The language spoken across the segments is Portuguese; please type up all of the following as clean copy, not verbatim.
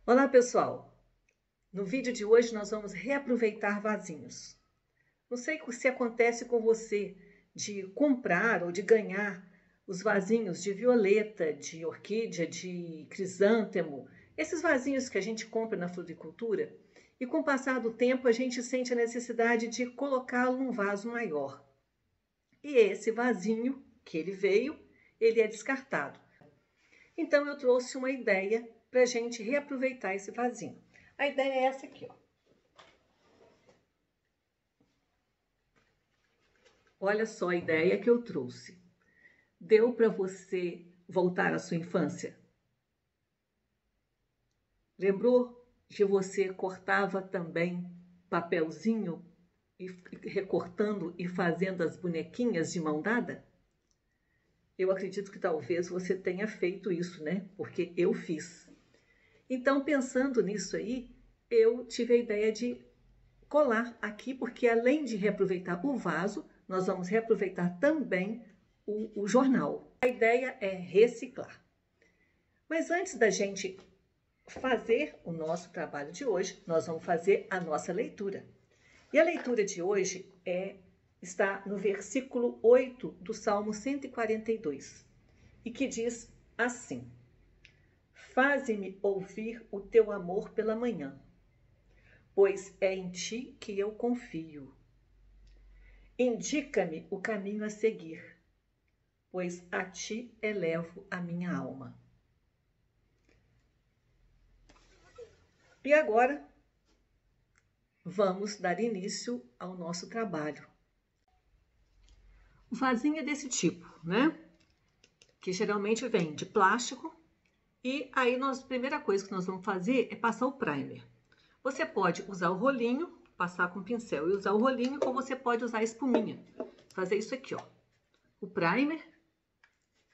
Olá, pessoal! No vídeo de hoje nós vamos reaproveitar vasinhos. Não sei se acontece com você de comprar ou de ganhar os vasinhos de violeta, de orquídea, de crisântemo, esses vasinhos que a gente compra na floricultura, e com o passar do tempo a gente sente a necessidade de colocá-lo num vaso maior. E esse vasinho que ele veio, ele é descartado. Então eu trouxe uma ideia para a gente reaproveitar esse vasinho. A ideia é essa aqui, ó. Olha só a ideia que eu trouxe. Deu para você voltar à sua infância? Lembrou que você cortava também papelzinho e recortando e fazendo as bonequinhas de mão dada? Eu acredito que talvez você tenha feito isso, né? Porque eu fiz. Então, pensando nisso aí, eu tive a ideia de colar aqui, porque além de reaproveitar o vaso, nós vamos reaproveitar também o jornal. A ideia é reciclar. Mas antes da gente fazer o nosso trabalho de hoje, nós vamos fazer a nossa leitura. E a leitura de hoje está no versículo 8 do Salmo 142, e que diz assim: Faze-me ouvir o teu amor pela manhã, pois é em ti que eu confio. Indica-me o caminho a seguir, pois a ti elevo a minha alma. E agora, vamos dar início ao nosso trabalho. O vasinho é desse tipo, né? Que geralmente vem de plástico. E aí, a primeira coisa que nós vamos fazer é passar o primer. Você pode usar o rolinho, passar com o pincel e usar o rolinho, ou você pode usar a espuminha. Fazer isso aqui, ó. O primer,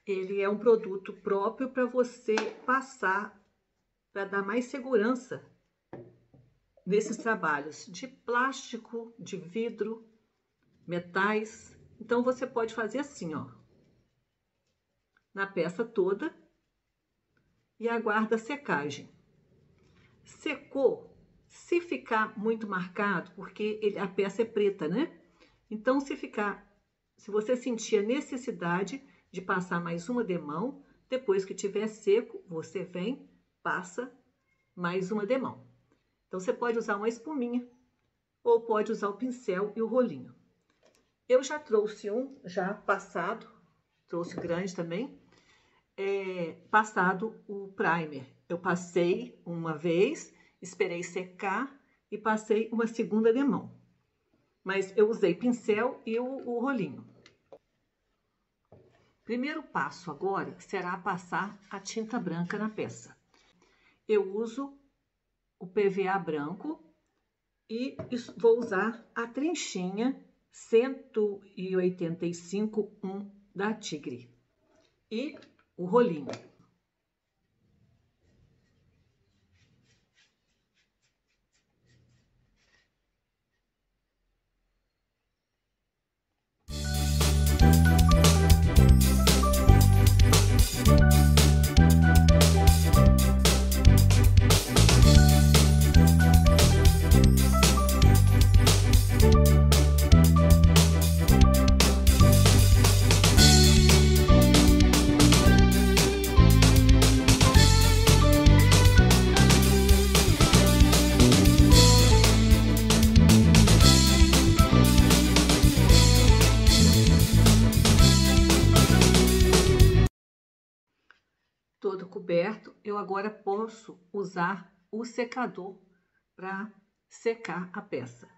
ele é um produto próprio para você passar, para dar mais segurança nesses trabalhos de plástico, de vidro, metais. Então, você pode fazer assim, ó, na peça toda e aguarda a secagem. Secou, se ficar muito marcado, porque a peça é preta, né? Então, se você sentir a necessidade de passar mais uma demão, depois que tiver seco, você vem, passa mais uma demão. Então, você pode usar uma espuminha ou pode usar o pincel e o rolinho. Eu já trouxe um, já passado, trouxe grande também, passado o primer. Eu passei uma vez, esperei secar e passei uma segunda demão. Mas eu usei pincel e o rolinho. Primeiro passo agora será passar a tinta branca na peça. Eu uso o PVA branco e vou usar a trinchinha 185-1 da Tigre e o rolinho. Todo coberto, eu agora posso usar o secador para secar a peça.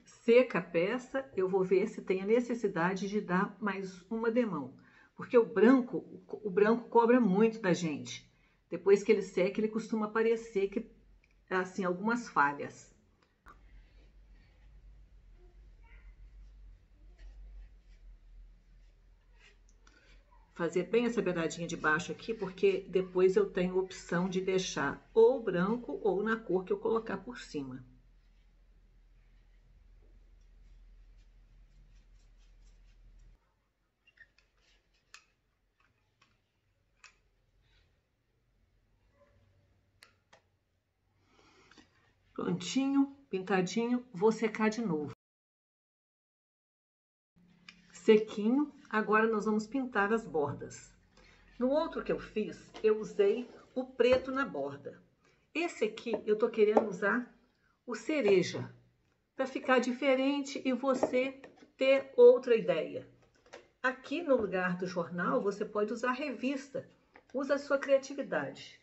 Seca a peça, eu vou ver se tem a necessidade de dar mais uma demão, porque o branco cobra muito da gente. Depois que ele seca, ele costuma aparecer que assim algumas falhas. Fazer bem essa beiradinha de baixo aqui, porque depois eu tenho opção de deixar ou branco ou na cor que eu colocar por cima. Prontinho, pintadinho, vou secar de novo. Sequinho, agora nós vamos pintar as bordas. No outro que eu fiz, eu usei o preto na borda. Esse aqui, eu tô querendo usar o cereja, para ficar diferente e você ter outra ideia. Aqui no lugar do jornal, você pode usar revista. Usa a sua criatividade.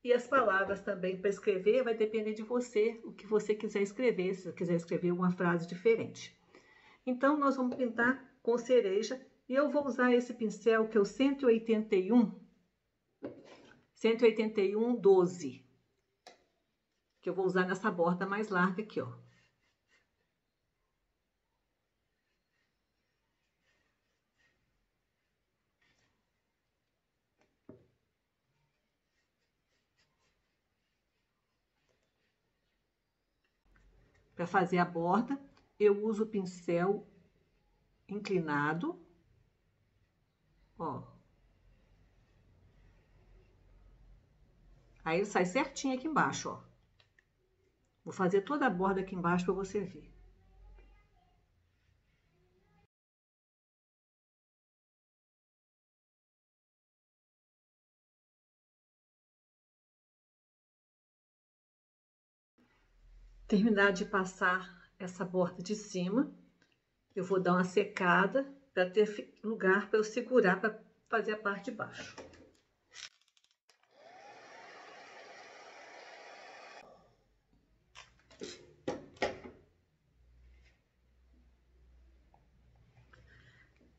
E as palavras também para escrever vai depender de você, o que você quiser escrever, se você quiser escrever uma frase diferente. Então, nós vamos pintar com cereja e eu vou usar esse pincel que é o 181-12, que eu vou usar nessa borda mais larga aqui, ó. Para fazer a borda, eu uso o pincel inclinado, ó. Aí ele sai certinho aqui embaixo, ó. Vou fazer toda a borda aqui embaixo para você ver. Terminar de passar essa borda de cima, eu vou dar uma secada para ter lugar para eu segurar para fazer a parte de baixo.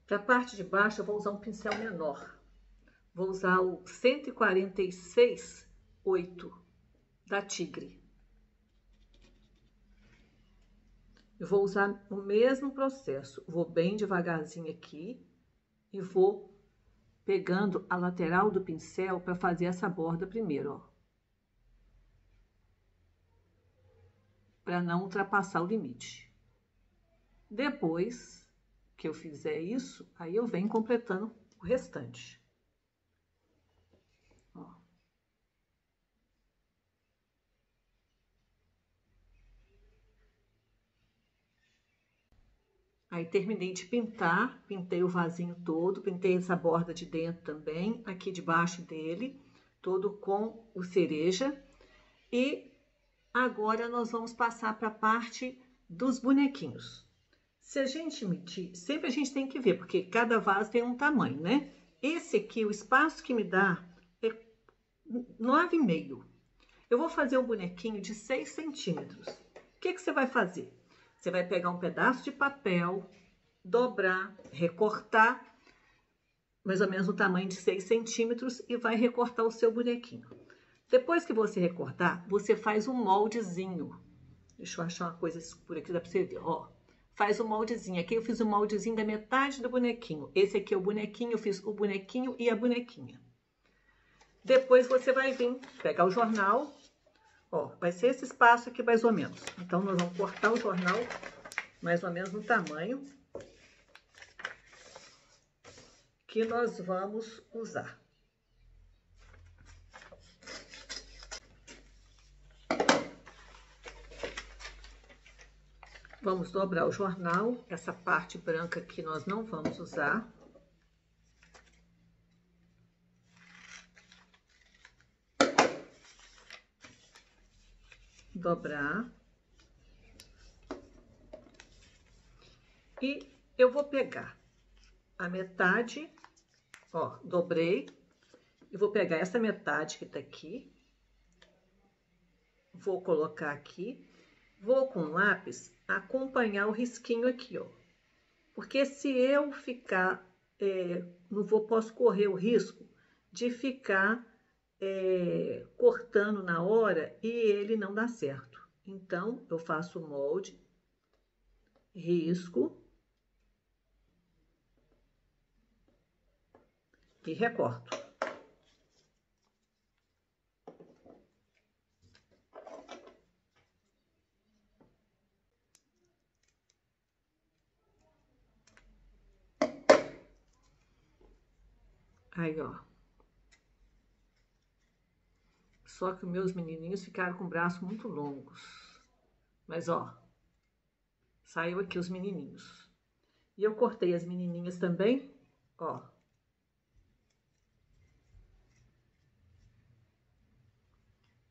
Para a parte de baixo, eu vou usar um pincel menor. Vou usar o 146,8 da Tigre. Eu vou usar o mesmo processo. Vou bem devagarzinho aqui e vou pegando a lateral do pincel para fazer essa borda primeiro, ó. Para não ultrapassar o limite. Depois que eu fizer isso, aí eu venho completando o restante. Ó. Aí terminei de pintar, pintei o vasinho todo, pintei essa borda de dentro também, aqui debaixo dele, todo com o cereja. E agora nós vamos passar para a parte dos bonequinhos. Se a gente medir, sempre a gente tem que ver, porque cada vaso tem um tamanho, né? Esse aqui, o espaço que me dá é 9,5. Eu vou fazer um bonequinho de 6 centímetros. O que você vai fazer? Você vai pegar um pedaço de papel, dobrar, recortar, mais ou menos o tamanho de 6 centímetros e vai recortar o seu bonequinho. Depois que você recortar, você faz um moldezinho. Deixa eu achar uma coisa por aqui, dá pra você ver, ó. Faz um moldezinho. Aqui eu fiz um moldezinho da metade do bonequinho. Esse aqui é o bonequinho, eu fiz o bonequinho e a bonequinha. Depois você vai vir pegar o jornal, ó, vai ser esse espaço aqui mais ou menos. Então, nós vamos cortar o jornal mais ou menos no tamanho que nós vamos usar. Vamos dobrar o jornal, essa parte branca aqui nós não vamos usar. Dobrar. E eu vou pegar a metade, ó, dobrei, e vou pegar essa metade que tá aqui, vou colocar aqui, vou com o lápis acompanhar o risquinho aqui, ó. Porque se eu ficar, posso correr o risco de ficar cortando na hora e ele não dá certo. Então, eu faço o molde, risco e recorto. Aí, ó. Só que os meus menininhos ficaram com o braço muito longos. Mas, ó, saiu aqui os menininhos. E eu cortei as menininhas também, ó.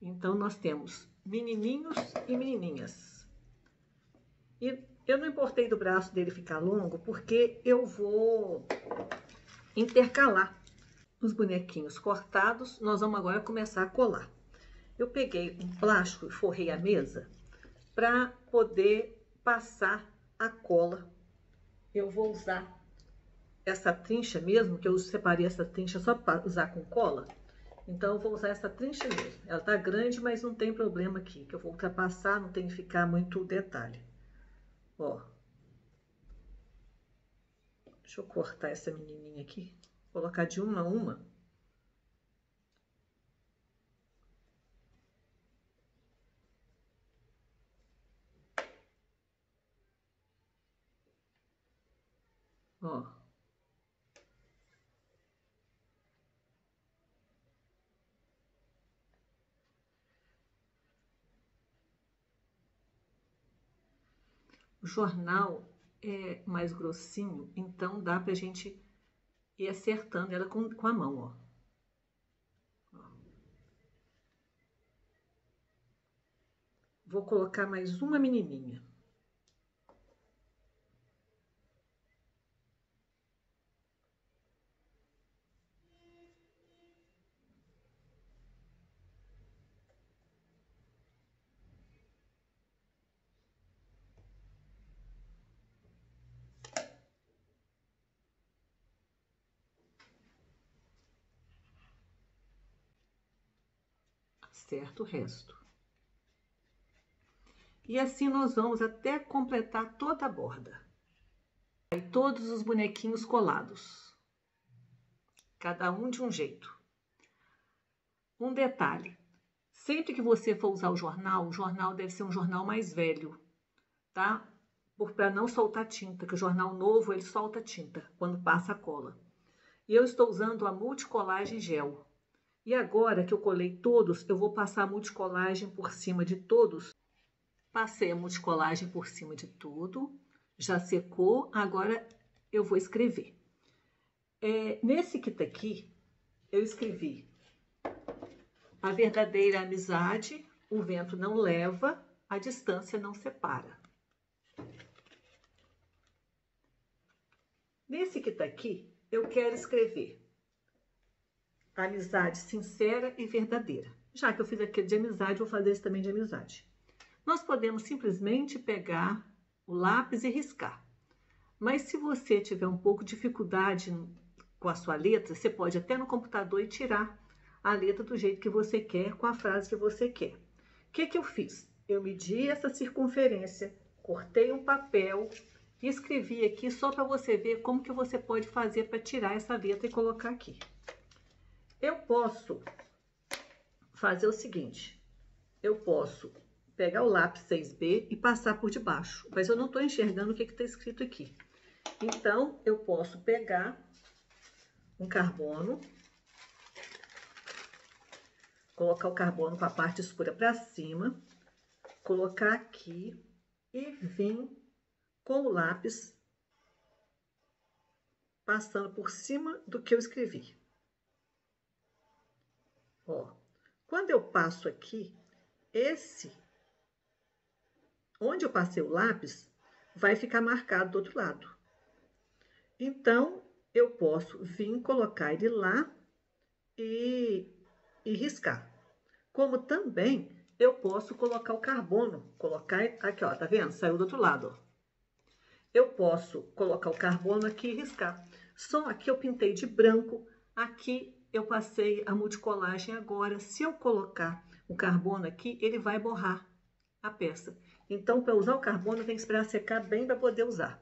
Então, nós temos menininhos e menininhas. E eu não importei do braço dele ficar longo, porque eu vou intercalar os bonequinhos cortados. Nós vamos agora começar a colar. Eu peguei um plástico e forrei a mesa para poder passar a cola. Eu vou usar essa trincha mesmo, que eu separei essa trincha só para usar com cola. Então, eu vou usar essa trincha mesmo. Ela tá grande, mas não tem problema aqui, que eu vou ultrapassar, não tem que ficar muito detalhe. Ó. Deixa eu cortar essa menininha aqui. Vou colocar de uma a uma. Ó. O jornal é mais grossinho, então dá pra gente ir acertando ela com a mão, ó. Vou colocar mais uma menininha. Acerto o resto. E assim nós vamos até completar toda a borda. E todos os bonequinhos colados. Cada um de um jeito. Um detalhe. Sempre que você for usar o jornal deve ser um jornal mais velho, tá? Para não soltar tinta, que o jornal novo ele solta tinta quando passa a cola. E eu estou usando a multicolagem gel. E agora que eu colei todos, eu vou passar a multicolagem por cima de todos. Passei a multicolagem por cima de tudo, já secou, agora eu vou escrever. Nesse que tá aqui, eu escrevi: a verdadeira amizade, o vento não leva, a distância não separa. Nesse que tá aqui, eu quero escrever: amizade sincera e verdadeira. Já que eu fiz aquele de amizade, vou fazer esse também de amizade. Nós podemos simplesmente pegar o lápis e riscar. Mas se você tiver um pouco de dificuldade com a sua letra, você pode até no computador e tirar a letra do jeito que você quer, com a frase que você quer. O que eu fiz? Eu medi essa circunferência, cortei um papel e escrevi aqui só para você ver como que você pode fazer para tirar essa letra e colocar aqui. Eu posso fazer o seguinte: eu posso pegar o lápis 6B e passar por debaixo, mas eu não estou enxergando o que está escrito aqui. Então, eu posso pegar um carbono, colocar o carbono com a parte escura para cima, colocar aqui e vir com o lápis passando por cima do que eu escrevi. Ó, quando eu passo aqui, onde eu passei o lápis, vai ficar marcado do outro lado. Então, eu posso vir colocar ele lá e riscar. Como também eu posso colocar o carbono, colocar aqui, ó, tá vendo? Saiu do outro lado, ó. Eu posso colocar o carbono aqui e riscar. Só aqui eu pintei de branco, aqui eu passei a multicolagem agora. Se eu colocar o carbono aqui, ele vai borrar a peça. Então, para usar o carbono, tem que esperar secar bem para poder usar.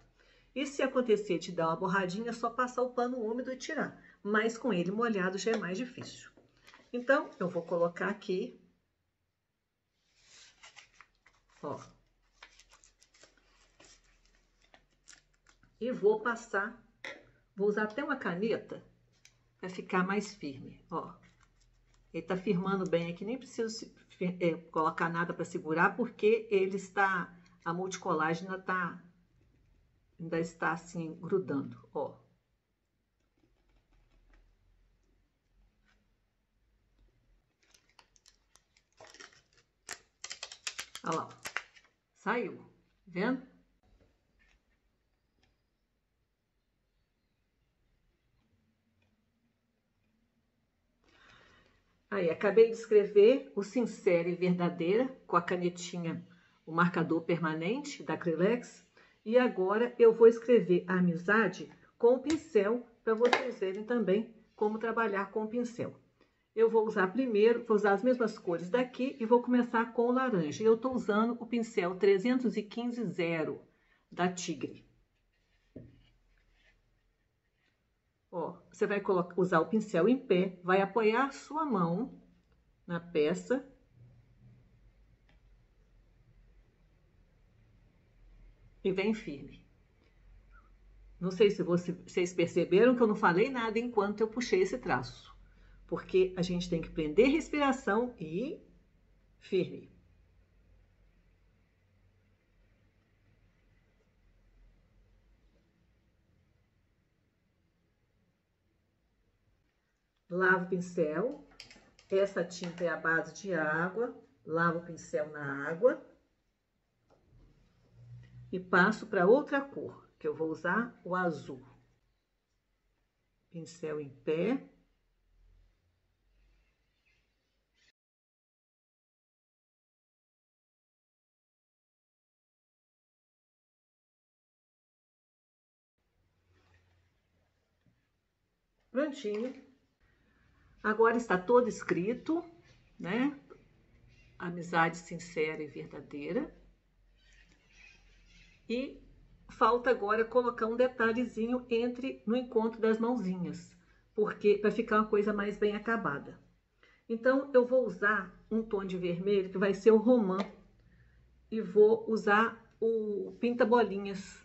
E se acontecer de dar uma borradinha, é só passar o pano úmido e tirar. Mas com ele molhado já é mais difícil. Então, eu vou colocar aqui, ó. E vou passar, vou usar até uma caneta para ficar mais firme, ó. Ele tá firmando bem aqui, nem preciso colocar nada para segurar, porque ele está, a multicolágena ainda está assim grudando, ó. Olha lá, saiu, tá vendo? Aí, acabei de escrever o Sincera e Verdadeira com a canetinha, o marcador permanente da Acrylex. E agora eu vou escrever a amizade com o pincel, para vocês verem também como trabalhar com o pincel. Eu vou usar as mesmas cores daqui e vou começar com o laranja. Eu estou usando o pincel 315-0 da Tigre. Ó, você vai usar o pincel em pé, vai apoiar sua mão na peça e vem firme. Não sei se vocês perceberam que eu não falei nada enquanto eu puxei esse traço, porque a gente tem que prender respiração e firme. Lavo o pincel. Essa tinta é a base de água. Lavo o pincel na água. E passo para outra cor, que eu vou usar o azul. Pincel em pé. Prontinho. Agora está todo escrito, né? Amizade sincera e verdadeira. E falta agora colocar um detalhezinho no encontro das mãozinhas, porque para ficar uma coisa mais bem acabada. Então, eu vou usar um tom de vermelho, que vai ser o romã, e vou usar o pinta-bolinhas.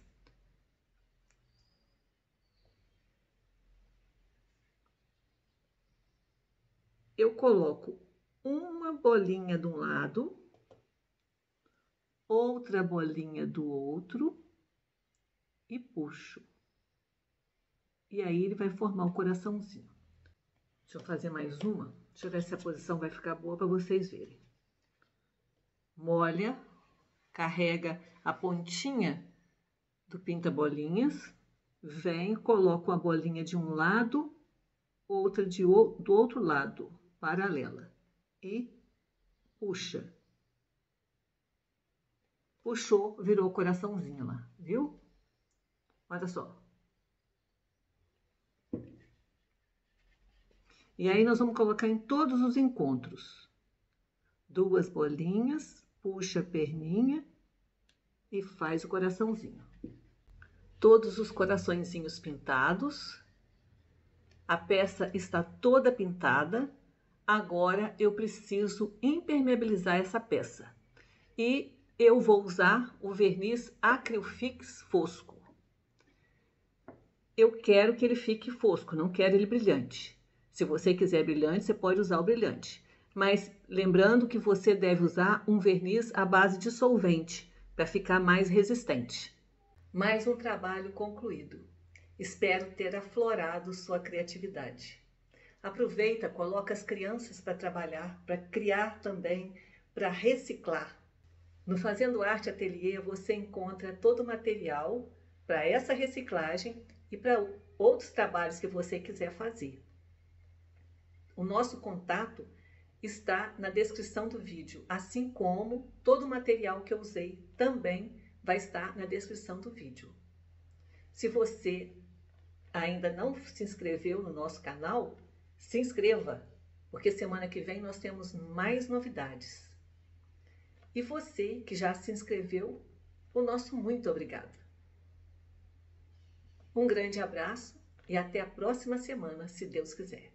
Eu coloco uma bolinha de um lado, outra bolinha do outro e puxo. E aí ele vai formar o coraçãozinho. Deixa eu fazer mais uma. Deixa eu ver se a posição vai ficar boa para vocês verem. Molha, carrega a pontinha do pinta-bolinhas, vem, coloco a bolinha de um lado, outra do outro lado, paralela, e puxa. Puxou, virou o coraçãozinho lá, viu? Olha só. E aí nós vamos colocar em todos os encontros. 2 bolinhas, puxa a perninha e faz o coraçãozinho. Todos os coraçõezinhos pintados. A peça está toda pintada. Agora eu preciso impermeabilizar essa peça. E eu vou usar o verniz Acrylfix fosco. Eu quero que ele fique fosco, não quero ele brilhante. Se você quiser brilhante, você pode usar o brilhante. Mas lembrando que você deve usar um verniz à base de solvente, para ficar mais resistente. Mais um trabalho concluído. Espero ter aflorado sua criatividade. Aproveita, coloca as crianças para trabalhar, para criar também, para reciclar. No Fazendo Arte Ateliê você encontra todo o material para essa reciclagem e para outros trabalhos que você quiser fazer. O nosso contato está na descrição do vídeo, assim como todo o material que eu usei também vai estar na descrição do vídeo. Se você ainda não se inscreveu no nosso canal, se inscreva, porque semana que vem nós temos mais novidades. E você que já se inscreveu, o nosso muito obrigado. Um grande abraço e até a próxima semana, se Deus quiser.